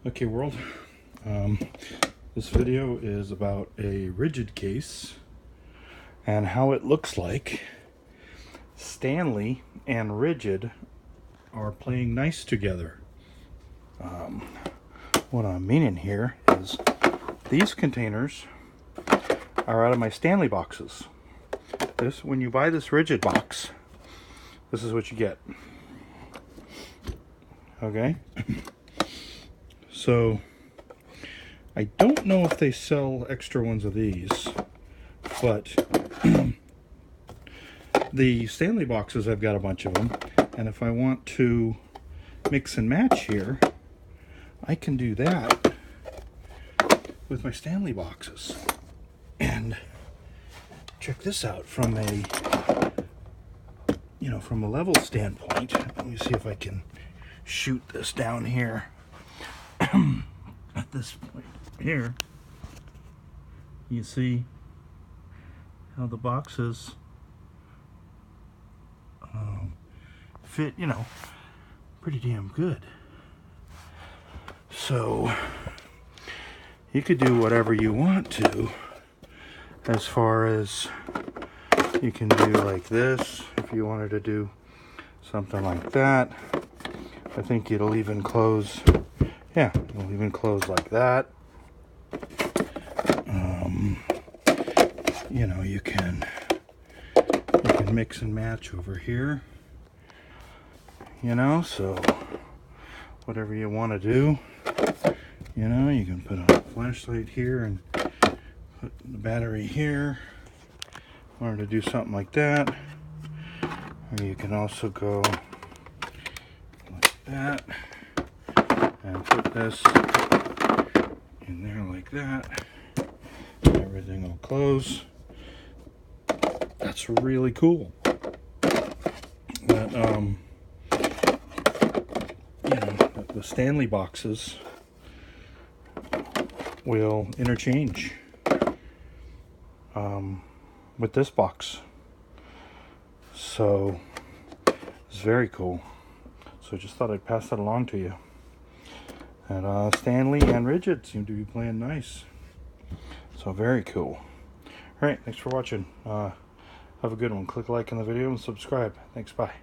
Okay, world. This video is about a rigid case and how it looks like Stanley and rigid are playing nice together. What I'm meaning here is these containers are out of my Stanley boxes. When you buy this rigid box, this is what you get. Okay? So I don't know if they sell extra ones of these, but the Stanley boxes, I've got a bunch of them, and if I want to mix and match here, I can do that with my Stanley boxes. And check this out from a level standpoint. Let me see if I can shoot this down here. At this point here, you see how the boxes fit, pretty damn good. So you could do whatever you want to, as far as you can do like this if you wanted to do something like that. I think it'll even close. Yeah, it'll even close like that. You can mix and match over here. So whatever you want to do, you can put a flashlight here and put the battery here. Wanted to do something like that, or you can also go like that and put this in there like that. Everything will close. That's really cool. But the Stanley boxes will interchange with this box, so it's very cool. So just thought I'd pass that along to you. And Stanley and rigid seem to be playing nice, so very cool. All right, thanks for watching. Have a good one. Click like on the video and subscribe. Thanks. Bye.